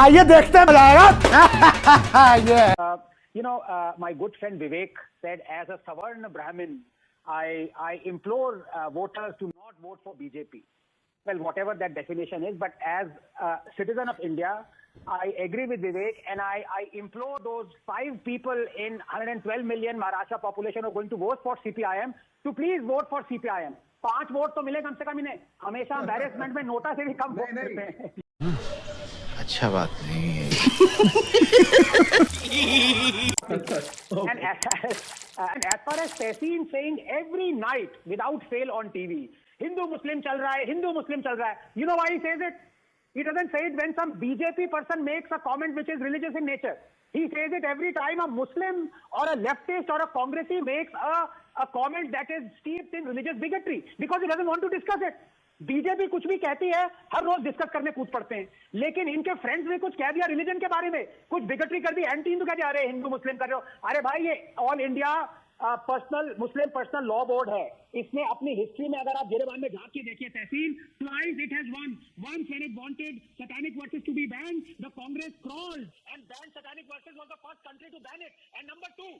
आइए देखते हैं, मजा आएगा। My good friend Vivek said, as a Savarna Brahmin, I implore voters to not vote for BJP. Well, whatever that definition is, but as a citizen of India, I agree with Vivek, and I implore those 5 people in 112 million Maharashtra population who are going to vote for CPIM to please vote for CPIM. 5 vote तो मिले कम से कम इन्हें, हमेशा embarrassment में NOTA से भी कम vote मिलते हैं। अच्छा बात नहीं है। And as far as Tehseen saying every night without fail on TV, Hindu Muslim चल रहा है, Hindu Muslim चल रहा है. You know why he says it? He doesn't say it when some BJP person makes a comment which is religious in nature. He says it every time a Muslim or a leftist or a Congressy makes a comment that is steeped in religious bigotry because he doesn't want to discuss it. BJP कुछ भी कहती है, हर रोज discuss करने कूद पड़ते हैं, लेकिन इनके फ्रेंड्स ने कुछ कह दिया रिलीजन के बारे में, कुछ बिगटरी कर दी, एंटी हिंदू कह दिया, अरे हिंदू मुस्लिम कर रहे हो। अरे भाई, ये all India Muslim personal law board है, इसने अपनी हिस्ट्री में अगर आप जेरेबान में झांक के देखिए तहसील, twice it has one, once when it wanted Satanic Verses to be banned, the Congress crawled and banned satanic verses, was the first country to ban it, and number 2,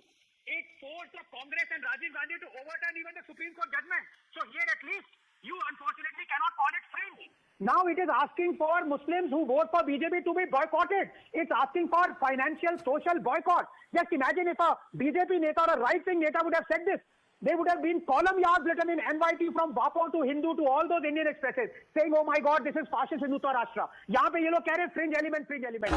it forced the Congress and Rajiv Gandhi to overturn even the Supreme Court judgment. So here at least you unfortunately cannot call it fringe. Now it is asking for Muslims who vote for BJP to be boycotted. It's asking for financial, social boycott. Just imagine if a BJP neta or a right-wing neta would have said this. They would have been column yards written in NYT from Vapo to Hindu to all those Indian expresses saying, oh my God, this is fascist Hindutva Rashtra. यहाँ पे ये लोग कह रहे हैं fringe element, fringe element.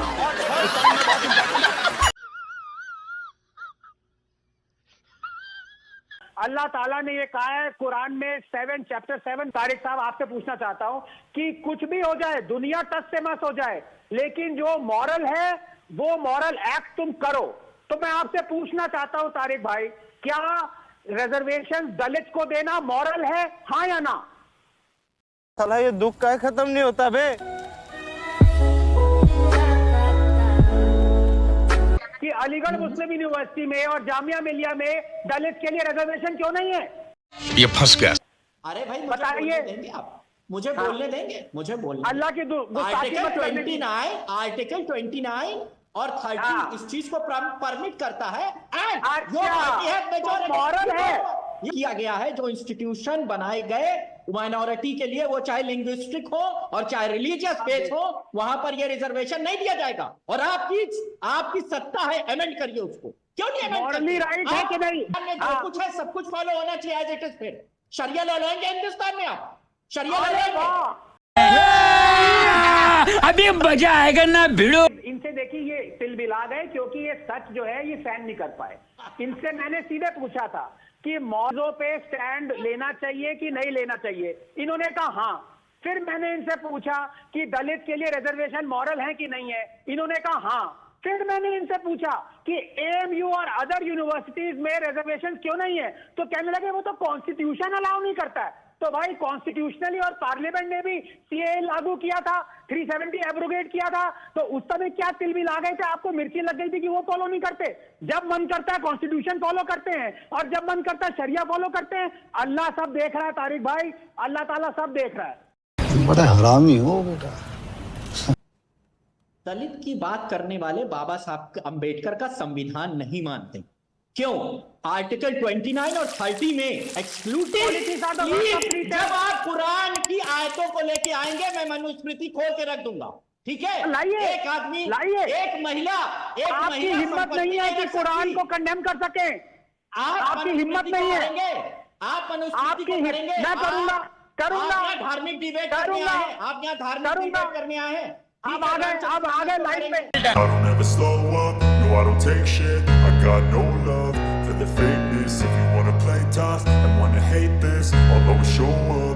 अल्लाह ताला ने ये कहा है कुरान में चैप्टर 7। तारिक साहब, आपसे पूछना चाहता हूं कि कुछ भी हो जाए, दुनिया टस से मस हो जाए, लेकिन जो मॉरल है वो मॉरल एक्ट तुम करो। तो मैं आपसे पूछना चाहता हूं तारिक भाई, क्या रिजर्वेशन दलित को देना मॉरल है, हाँ या ना? साला ये दुख का खत्म नहीं होता बे। कि अलीगढ़ मुस्लिम यूनिवर्सिटी में और जामिया मिलिया में दलित के लिए रिजर्वेशन क्यों नहीं है? ये फंस गया। अरे भाई बताइए, मुझे बोलने देंगे, मुझे बोलने अल्लाह की आर्टिकल 29 और 30 हाँ। इस चीज को परमिट करता है। मॉरल है ये किया गया है, जो इंस्टीट्यूशन बनाए गए माइनॉरिटी के लिए, वो चाहे लिंग्विस्टिक हो और चाहे रिलीजियस बेस हो, वहां पर ये रिजर्वेशन नहीं दिया जाएगा। और आपकी सत्ता है, अमेंड करिए उसको। क्यों नहीं अमेंड मॉरली राइट है कि नहीं? जो कुछ है सब कुछ फॉलो होना चाहिए एज इट इज। फिर शरिया लॉ लाएंगे हिंदुस्तान में, आप शरिया लॉ लाएंगे, अभी मजा आएगा ना भिड़ो। इनसे देखिए ये तिलबिला गए क्योंकि ये सच जो है ये सहन नहीं कर पाए। इनसे मैंने सीधे पूछा था कि मौजों पे स्टैंड लेना चाहिए कि नहीं लेना चाहिए, इन्होंने कहा हाँ। फिर मैंने इनसे पूछा कि दलित के लिए रिजर्वेशन मॉरल है कि नहीं है, इन्होंने कहा हाँ। फिर मैंने इनसे पूछा कि एएमयू और अदर यूनिवर्सिटीज में रिजर्वेशन क्यों नहीं है, तो कहने लगे वो तो कॉन्स्टिट्यूशन अलाउ नहीं करता है। तो भाई कॉन्स्टिट्यूशनली और पार्लियामेंट ने भी सीए लागू किया था, 370 एब्रोगेट किया था, तो उस समय क्या तिल भी ला गए थे, आपको मिर्ची लग गई थी कि वो फॉलो नहीं करते? जब मन करता है कॉन्स्टिट्यूशन फॉलो करते हैं और जब मन करता है शरिया फॉलो करते हैं। अल्लाह सब देख रहा है तारिक भाई, अल्लाह ताला सब देख रहा है। बड़ा हरामी हो बेटा। दलित की बात करने वाले बाबा साहब अंबेडकर का संविधान नहीं मानते। क्यों? आर्टिकल 29 और 30 में एक्सक्लूसिव। जब आप कुरान की आयतों को लेके आएंगे, मैं मनुस्मृति खोल के रख दूंगा, ठीक है? लाइए, एक आदमी, लाइए। एक महिला, आपकी हिम्मत नहीं है कि कुरान को कंडेम कर सके। आपकी हिम्मत नहीं है। आप मनुस्मृति को करेंगे? मैं करूंगा। आप धार्मिक डिबेट करने आए हैं, आप यहाँ धार्मिक डिबेट करने आए हैं। अब आ गए लाइफ में। I don't ever slow up, no I don't take shit. I got no love for the fakeness. If you wanna play tough and wanna hate this, I'll always show up.